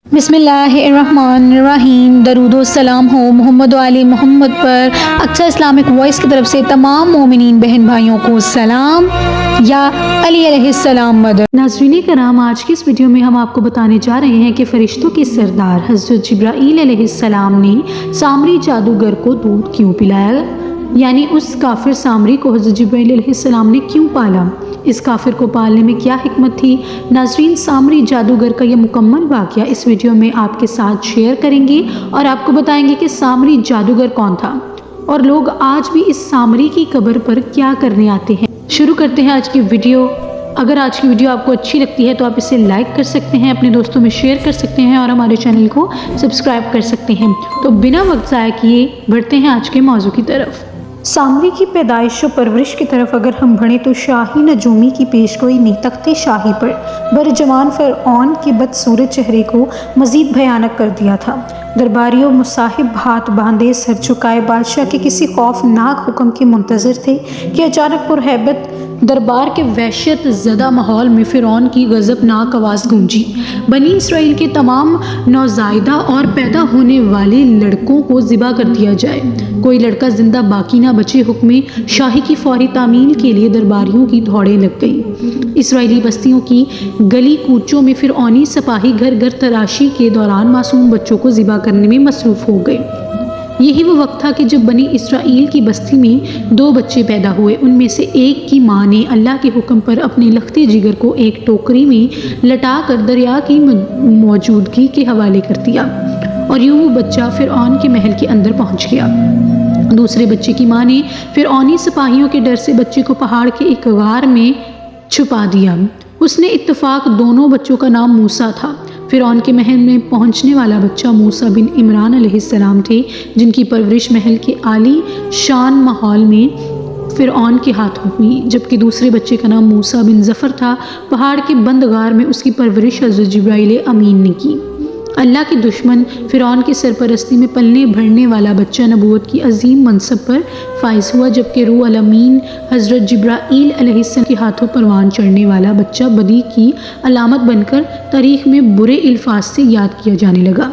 बिस्मिल्लाहिर्रहमानिर्रहीम। दरूद व सलाम हो मोहम्मद व आले मोहम्मद पर। अक्सर इस्लामिक वॉइस की तरफ से तमाम मोमिनीन बहन भाइयों को सलाम या अली अलैहिस्सलाम मदद। नाज़रीन कराम, आज की इस वीडियो में हम आपको बताने जा रहे हैं कि फरिश्तों के सरदार हज़रत जिब्राईल अलैहिस्सलाम ने सामरी जादूगर को दूध क्यों पिलाया, यानी उस काफिर सामरी को हज़रत जिब्राईल अलैहिस्सलाम ने क्यों पाला, इस काफिर को पालने में क्या हिकमत थी। नाज़रीन, सामरी जादूगर का यह मुकम्मल वाक़या इस वीडियो में आपके साथ शेयर करेंगे और आपको बताएंगे कि सामरी जादूगर कौन था और लोग आज भी इस सामरी की कब्र पर क्या करने आते हैं। शुरू करते हैं आज की वीडियो। अगर आज की वीडियो आपको अच्छी लगती है तो आप इसे लाइक कर सकते हैं, अपने दोस्तों में शेयर कर सकते हैं और हमारे चैनल को सब्सक्राइब कर सकते हैं। तो बिना वक्त ज़ाया किए बढ़ते हैं आज के मौजू की तरफ। सामरी की पैदाइश व परवरिश की तरफ अगर हम बढ़ें तो शाही नजूमी की पेशगोई ने तख्ते शाही पर बरजवान फ़िरऔन के बदसूरत चेहरे को मज़ीद भयानक कर दिया था। दरबारियों मुसाहिब हाथ बांधे सर झुकाए बादशाह के किसी खौफनाक हुक्म के मुंतज़िर थे कि अचानक पुरहैबत दरबार के वहशत ज़दा माहौल में फ़िरऔन की गज़बनाक आवाज़ गूंजी। बनी इसराइल के तमाम नौज़ायदा और पैदा होने वाले लड़कों को ज़िबा कर दिया जाए, कोई लड़का जिंदा बाकी ना बचे। हुक्म शाही की फौरी तामील के लिए दरबारियों की दौड़ें लग गई। इसराइली बस्तियों की गली कूचों में फ़िरऔनी सिपाही घर घर तलाशी के दौरान मासूम बच्चों को ज़िबा करने में मसरूफ़ हो गए। यही वो वक्त था कि जब बनी इसराइल की बस्ती में 2 बच्चे पैदा हुए। उनमें से एक की माँ ने अल्लाह के हुक्म पर अपने लखते जिगर को एक टोकरी में लटा कर दरिया की मौजूदगी के हवाले कर दिया और यूं वो बच्चा फ़िरऔन के महल के अंदर पहुंच गया। दूसरे बच्चे की माँ ने फ़िरऔनी सिपाहियों के डर से बच्चे को पहाड़ के एक गार में छुपा दिया। उसने इत्तफाक दोनों बच्चों का नाम मूसा था। फ़िरऔन के महल में पहुंचने वाला बच्चा मूसा बिन इमरान अलैहिस्सलाम थे, जिनकी परवरिश महल के आली शान माहौल में फ़िरऔन के हाथों हुई, जबकि दूसरे बच्चे का नाम मूसा बिन ज़फ़र था। पहाड़ के बंद गार में उसकी परवरिश हज़रत जिब्राईल अमीन ने की। अल्लाह के दुश्मन फ़िरऔन की सरपरस्ती में पलने भरने वाला बच्चा नबूवत की अजीम मनसब पर फाइज हुआ, जबकि रूह अल अमीन हज़रत जिब्राईल अलैहिस्सलाम के हाथों परवान चढ़ने वाला बच्चा बदी की अलामत बनकर तारीख़ में बुरे अल्फाज से याद किया जाने लगा।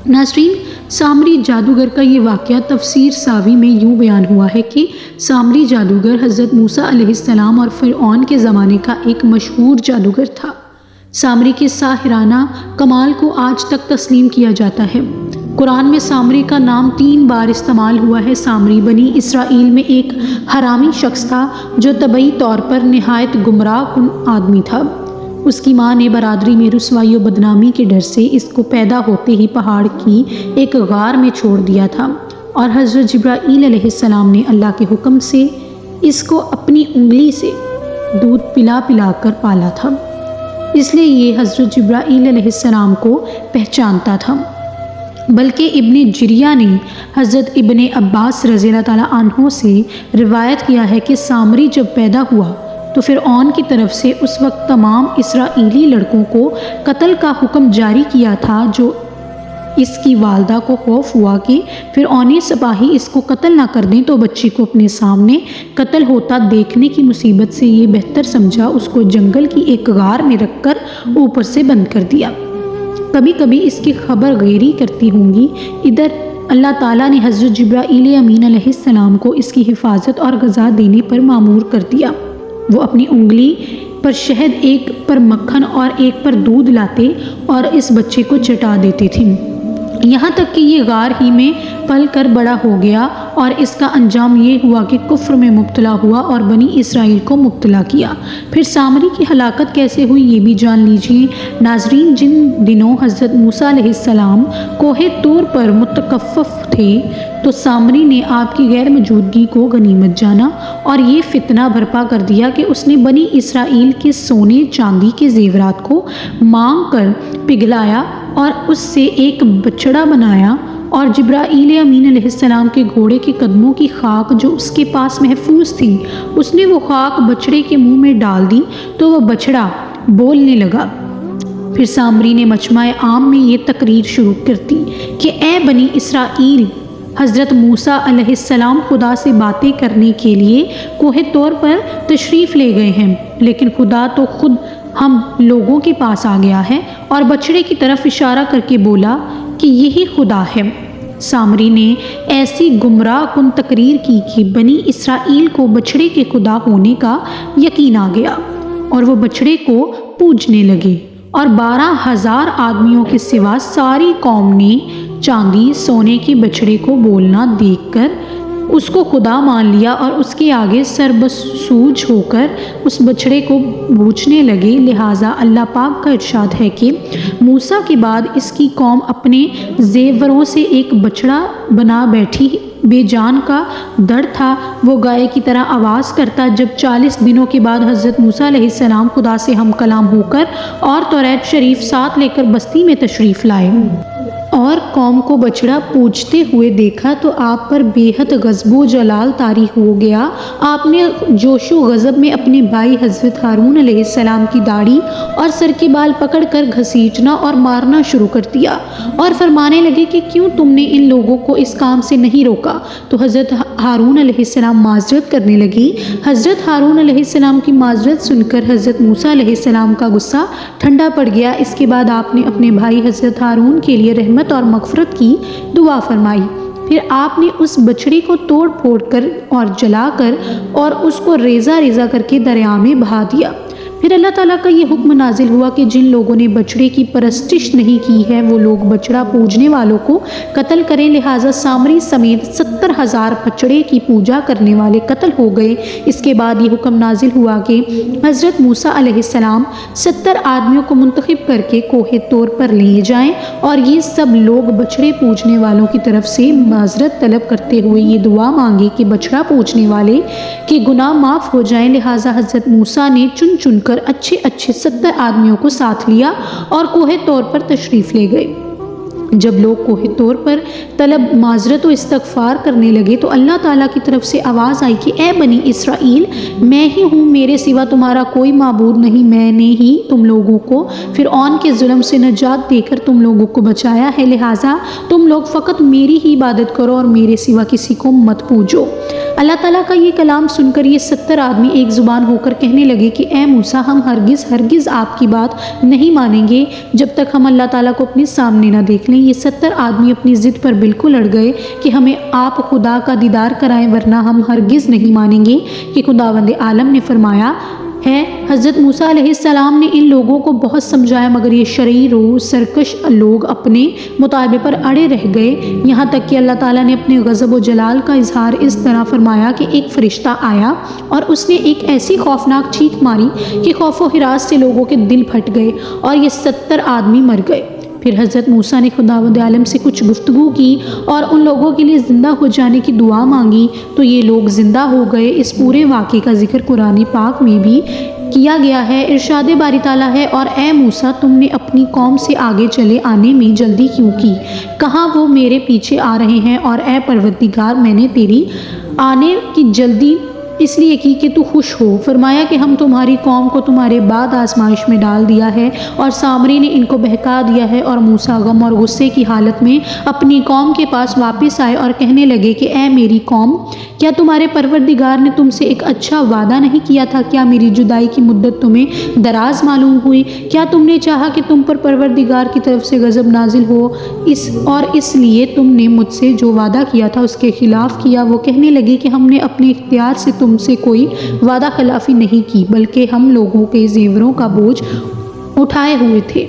नाज़रीन, सामरी जादूगर का ये वाक़या तफसीर सावी में यूँ बयान हुआ है कि सामरी जादूगर हज़रत मूसा अलैहिस्सलाम और फ़िरऔन के ज़माने का एक मशहूर जादूगर था। सामरी के साहिराना कमाल को आज तक तस्लीम किया जाता है। कुरान में सामरी का नाम 3 बार इस्तेमाल हुआ है। सामरी बनी इसराइल में एक हरामी शख्स था जो तबई तौर पर निहायत गुमराह कुन आदमी था। उसकी माँ ने बरादरी में रुसवाई व बदनामी के डर से इसको पैदा होते ही पहाड़ की एक गार में छोड़ दिया था और हज़रत जिब्राईल अलैहिस्सलाम ने अल्लाह के हुक्म से इसको अपनी उंगली से दूध पिला पिला कर पाला था, इसलिए ये हज़रत जिब्राईल अलैहिस्सलाम को पहचानता था। बल्कि इब्ने जिरिया ने हज़रत इब्ने अब्बास रज़ियल्लाहु ताला अन्हु से रिवायत किया है कि सामरी जब पैदा हुआ तो फ़िरऔन की तरफ से उस वक्त तमाम इसराइली लड़कों को कत्ल का हुक्म जारी किया था, जो इसकी वालदा को खौफ हुआ कि फ़िरऔनी सिपाही इसको कत्ल ना कर दें, तो बच्ची को अपने सामने कत्ल होता देखने की मुसीबत से ये बेहतर समझा उसको जंगल की एक गार में रखकर ऊपर से बंद कर दिया। कभी कभी इसकी खबर गैरी करती होंगी। इधर अल्लाह ताला ने हज़रत जिब्राईल अमीन अलैहिस्सलाम को इसकी हिफाजत और ग़िज़ा देने पर मामूर कर दिया। वो अपनी उंगली पर शहद, एक पर मक्खन और एक पर दूध लाते और इस बच्चे को चटा देते थे, यहाँ तक कि ये गार ही में पल कर बड़ा हो गया और इसका अंजाम ये हुआ कि कुफ्र में मुब्तला हुआ और बनी इसराइल को मुब्तला किया। फिर सामरी की हलाकत कैसे हुई ये भी जान लीजिए। नाज़रीन, जिन दिनों हज़रत मूसा अलैहिस्सलाम कोहे तूर पर मुतकफ़्फ़ थे तो सामरी ने आपकी गैर मौजूदगी को गनीमत जाना और ये फितना बर्पा कर दिया कि उसने बनी इसराइल के सोने चांदी के जेवरात को मांग कर पिघलाया और उससे एक बछड़ा बनाया और जिब्राईल अमीन अलैहिस्सलाम के घोड़े के कदमों की खाक जो उसके पास महफूज थी, उसने वो खाक बछड़े के मुंह में डाल दी तो वह बछड़ा बोलने लगा। फिर सामरी ने मजमा आम में ये तकरीर शुरू कर दी कि ए बनी इसराइल, हज़रत मूसा अलैहिस्सलाम खुदा से बातें करने के लिए कोहे तौर पर तशरीफ़ ले गए हैं, लेकिन खुदा तो खुद ہم لوگوں کے پاس آ گیا ہے، اور بچڑے کی طرف اشارہ کر کے بولا کہ یہی خدا ہے۔ سامری نے ایسی گمراہ کن تقریر کی کہ بنی اسرائیل کو بچڑے کے خدا ہونے کا یقین آ گیا، اور وہ بچڑے کو پوجنے لگے، اور 12,000 آدمیوں کے سوا ساری قوم نے چاندی سونے کے بچڑے کو بولنا دیکھ کر اس کو خدا مان لیا، اور اس کے آگے سر بسوج ہو کر اس بچڑے کو پوجنے لگے۔ لہٰذا اللہ پاک کا ارشاد ہے کہ موسیٰ کے بعد اس کی قوم اپنے زیوروں سے ایک بچڑا بنا بیٹھی، بے جان کا دڑ تھا، وہ گائے کی طرح آواز کرتا۔ جب 40 دنوں کے بعد حضرت موسیٰ علیہ السلام خدا سے ہم کلام ہو کر اور توریت شریف ساتھ لے کر بستی میں تشریف لائے اور قوم کو بچڑا پوجتے ہوئے دیکھا تو آپ پر بے حد غضب و جلال طاری ہو گیا۔ آپ نے جوش و غضب میں اپنے بھائی حضرت ہارون علیہ السلام کی داڑھی اور سر کے بال پکڑ کر گھسیٹنا اور مارنا شروع کر دیا، اور فرمانے لگے کہ کیوں تم نے ان لوگوں کو اس کام سے نہیں روکا؟ تو حضرت ہارون علیہ السلام معذرت کرنے لگی۔ حضرت ہارون علیہ السلام کی معذرت سن کر حضرت موسیٰ علیہ السلام کا غصہ ٹھنڈا پڑ گیا۔ اس کے بعد آپ نے اپنے بھائی حضرت ہارون کے لیے رحمت اور مغفرت کی دعا فرمائی۔ پھر آپ نے اس بچڑے کو توڑ پھوڑ کر اور جلا کر اور اس کو ریزہ ریزہ کر کے دریا میں بہا دیا۔ پھر اللہ تعالیٰ کا یہ حکم نازل ہوا کہ جن لوگوں نے بچڑے کی پرستش نہیں کی ہے وہ لوگ بچڑا پوجنے والوں کو قتل کریں۔ لہٰذا سامری سمیت 70,000 بچڑے کی پوجا کرنے والے قتل ہو گئے۔ اس کے بعد یہ حکم نازل ہوا کہ حضرت موسیٰ علیہ السلام 70 آدمیوں کو منتخب کر کے کوہ طور پر لیے جائیں، اور یہ سب لوگ بچڑے پوجنے والوں کی طرف سے معذرت طلب کرتے ہوئے یہ دعا مانگے کہ بچڑا پوجنے والے کے گناہ معاف ہو جائیں۔ لہٰذا حضرت موسیٰ نے چن چن کر اچھے 70 آدمیوں کو ساتھ لیا اور کوہ طور پر تشریف لے گئے۔ جب لوگ کوہ طور پر طلب معذرت و استغفار کرنے لگے تو اللہ تعالیٰ کی طرف سے آواز آئی کہ اے بنی اسرائیل، میں ہی ہوں، میرے سوا تمہارا کوئی معبود نہیں، میں نے ہی تم لوگوں کو فرعون کے ظلم سے نجات دے کر تم لوگوں کو بچایا ہے، لہٰذا تم لوگ فقط میری ہی عبادت کرو اور میرے سوا کسی کو مت پوجو۔ اللہ تعالیٰ کا یہ کلام سن کر یہ 70 آدمی ایک زبان ہو کر کہنے لگے کہ اے موسیٰ، ہم ہرگز آپ کی بات نہیں مانیں گے جب تک ہم اللہ تعالیٰ کو اپنے سامنے نہ دیکھ لیں۔ یہ 70 آدمی اپنی ضد پر بالکل اڑ گئے کہ ہمیں آپ خدا کا دیدار کرائیں، ورنہ ہم ہرگز نہیں مانیں گے کہ خداوند عالم نے فرمایا ہے۔ حضرت موسیٰ علیہ السلام نے ان لوگوں کو بہت سمجھایا، مگر یہ شریر و سرکش لوگ اپنے مطالبے پر اڑے رہ گئے، یہاں تک کہ اللہ تعالیٰ نے اپنے غضب و جلال کا اظہار اس طرح فرمایا کہ ایک فرشتہ آیا اور اس نے ایک ایسی خوفناک چیخ ماری کہ خوف و ہراس سے لوگوں کے دل پھٹ گئے اور یہ 70 آدمی مر گئے۔ پھر حضرت موسیٰ نے خداوند عالم سے کچھ گفتگو کی اور ان لوگوں کے لیے زندہ ہو جانے کی دعا مانگی تو یہ لوگ زندہ ہو گئے۔ اس پورے واقعے کا ذکر قرآن پاک میں بھی کیا گیا ہے۔ ارشاد باری تعالیٰ ہے، اور اے موسیٰ، تم نے اپنی قوم سے آگے چلے آنے میں جلدی کیوں کی؟ کہاں وہ میرے پیچھے آ رہے ہیں، اور اے پروردگار، میں نے تیری آنے کی جلدی اس لیے کی کہ تو خوش ہو۔ فرمایا کہ ہم تمہاری قوم کو تمہارے بعد آزمائش میں ڈال دیا ہے، اور سامری نے ان کو بہکا دیا ہے۔ اور موسیٰ غم اور غصے کی حالت میں اپنی قوم کے پاس واپس آئے اور کہنے لگے کہ اے میری قوم، کیا تمہارے پروردگار نے تم سے ایک اچھا وعدہ نہیں کیا تھا؟ کیا میری جدائی کی مدت تمہیں دراز معلوم ہوئی؟ کیا تم نے چاہا کہ تم پر پروردگار کی طرف سے غضب نازل ہو، اس لیے تم نے مجھ سے جو وعدہ کیا تھا اس کے خلاف کیا؟ وہ کہنے لگے کہ ہم نے اپنے اختیار سے تم سے کوئی وعدہ خلافی نہیں کی، بلکہ ہم لوگوں کے زیوروں کا بوجھ اٹھائے ہوئے تھے۔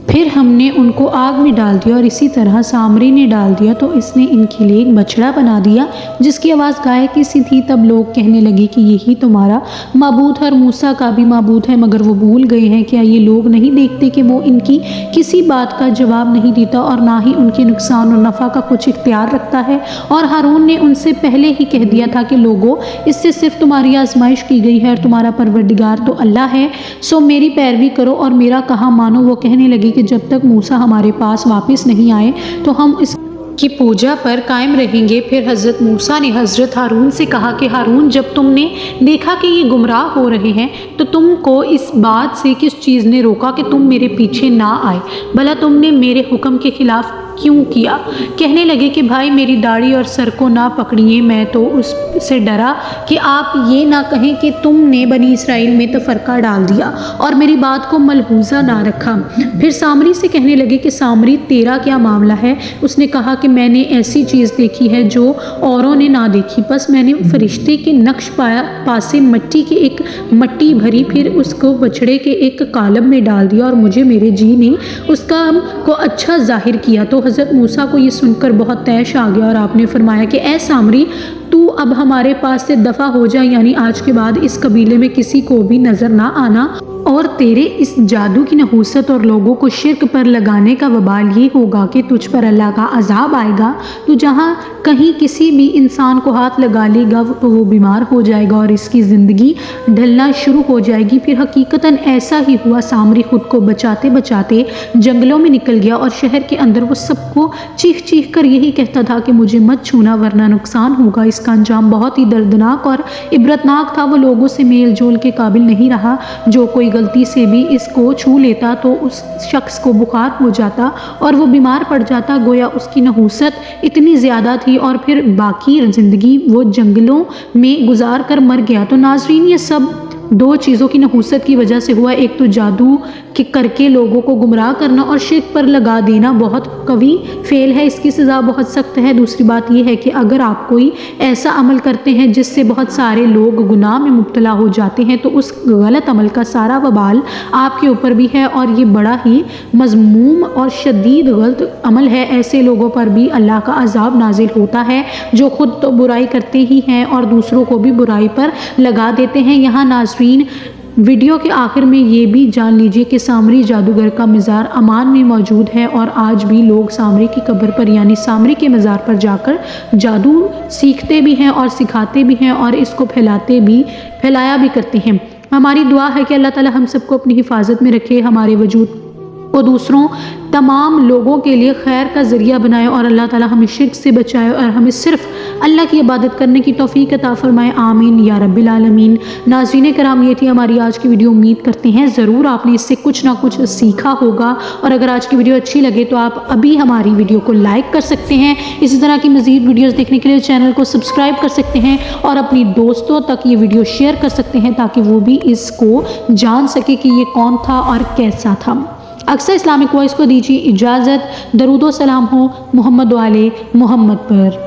پھر ہم نے ان کو آگ میں ڈال دیا، اور اسی طرح سامری نے ڈال دیا تو اس نے ان کے لیے ایک بچڑا بنا دیا جس کی آواز گائے کی سی تھی۔ تب لوگ کہنے لگے کہ یہی تمہارا معبود ہے اور موسیٰ کا بھی معبود ہے، مگر وہ بھول گئے ہیں۔ کیا یہ لوگ نہیں دیکھتے کہ وہ ان کی کسی بات کا جواب نہیں دیتا اور نہ ہی ان کے نقصان اور نفع کا کچھ اختیار رکھتا ہے؟ اور ہارون نے ان سے پہلے ہی کہہ دیا تھا کہ لوگوں، اس سے صرف تمہاری آزمائش کی گئی ہے اور تمہارا پروردگار تو اللہ ہے، سو میری پیروی کرو اور میرا کہا مانو۔ وہ کہنے لگے کہ جب تک موسیٰ ہمارے پاس واپس نہیں آئے تو ہم اس کی پوجا پر قائم رہیں گے۔ پھر حضرت موسیٰ نے حضرت ہارون سے کہا کہ ہارون، جب تم نے دیکھا کہ یہ گمراہ ہو رہے ہیں تو تم کو اس بات سے کس چیز نے روکا کہ تم میرے پیچھے نہ آئے؟ بھلا تم نے میرے حکم کے خلاف क्यों किया। कहने लगे कि भाई मेरी दाढ़ी और सर को ना पकड़िए, मैं तो उससे डरा कि आप ये ना कहें कि तुमने बनी इसराइल में तफरका डाल दिया और मेरी बात को मलहूजा ना रखा। फिर सामरी से कहने लगे कि सामरी तेरा क्या मामला है। उसने कहा कि मैंने ऐसी चीज़ देखी है जो औरों ने ना देखी। बस मैंने फरिश्ते के नक्श पासे मट्टी की एक मट्टी भरी, फिर उसको बछड़े के एक कालब में डाल दिया और मुझे मेरे जी ने उसका को अच्छा जाहिर किया। तो हज़रत मूसा को ये सुनकर बहुत तैश आ गया और आपने फरमाया कि ए सामरी, तू अब हमारे पास से दफ़ा हो जा, यानी आज के बाद इस कबीले में किसी को भी नज़र ना आना, और तेरे इस जादू की नहूसत और लोगों को शिरक पर लगाने का वबाल ये होगा कि तुझ पर अल्लाह का अजाब आएगा। तो जहाँ कहीं किसी भी इंसान को हाथ लगा लेगा तो वो बीमार हो जाएगा और इसकी ज़िंदगी ढलना शुरू हो जाएगी। फिर हकीकतन ऐसा ही हुआ। सामरी खुद को बचाते बचाते जंगलों में निकल गया और शहर के अंदर वो सबको चीख चीख कर यही कहता था कि मुझे मत छूना वरना नुकसान होगा। इसका अंजाम बहुत ही दर्दनाक और इबरतनाक था। वो लोगों से मेल जोल के काबिल नहीं रहा। जो कोई गलती से भी इसको छू लेता तो उस शख्स को बुखार हो जाता और वो बीमार पड़ जाता। गोया उसकी नहूसत इतनी ज़्यादा थी और फिर बाकी ज़िंदगी वो जंगलों में गुजार कर मर गया। तो नाज़रीन, ये सब दो चीज़ों की नहूसत की वजह से हुआ। एक तो जादू के करके लोगों को गुमराह करना और शिर्क पर लगा देना बहुत कवी फेल है, इसकी सज़ा बहुत सख्त है। दूसरी बात यह है कि अगर आप कोई ऐसा अमल करते हैं जिससे बहुत सारे लोग गुनाह में मुब्तला हो जाते हैं तो उस गलत अमल का सारा वबाल आपके ऊपर भी है और ये बड़ा ही मज़मूम और शदीद गलत अमल है। ऐसे लोगों पर भी अल्लाह का अजाब नाजिल होता है जो खुद तो बुराई करते ही हैं और दूसरों को भी बुराई पर लगा देते हैं। यहाँ नाज़रीन, वीडियो के आखिर में ये भी जान लीजिए कि सामरी जादूगर का मज़ार अमान में मौजूद है और आज भी लोग सामरी की कब्र पर यानी सामरी के मज़ार पर जाकर जादू सीखते भी हैं और सिखाते भी हैं और इसको फैलाया भी करते हैं। हमारी दुआ है कि अल्लाह ताला हम सबको अपनी हिफाजत में रखे, हमारे वजूद को दूसरों तमाम लोगों के लिए खैर का ज़रिया बनाए और अल्लाह ताला हमें शिर्क से बचाए और हमें सिर्फ अल्लाह की इबादत करने की तौफीक अता फरमाए। आमीन या रब्बिल आलमीन। नाज़रीन कराम, ये थी हमारी आज की वीडियो। उम्मीद करते हैं ज़रूर आपने इससे कुछ ना कुछ सीखा होगा और अगर आज की वीडियो अच्छी लगे तो आप अभी हमारी वीडियो को लाइक कर सकते हैं। इसी तरह की मज़ीद वीडियोज़ देखने के लिए चैनल को सब्सक्राइब कर सकते हैं और अपनी दोस्तों तक ये वीडियो शेयर कर सकते हैं ताकि वो भी इसको जान सके कि ये कौन था और कैसा था। अक्सर इस्लामिक वॉइस को दीजिए इजाज़त। दरूद व सलाम हो मोहम्मद वाले मोहम्मद पर।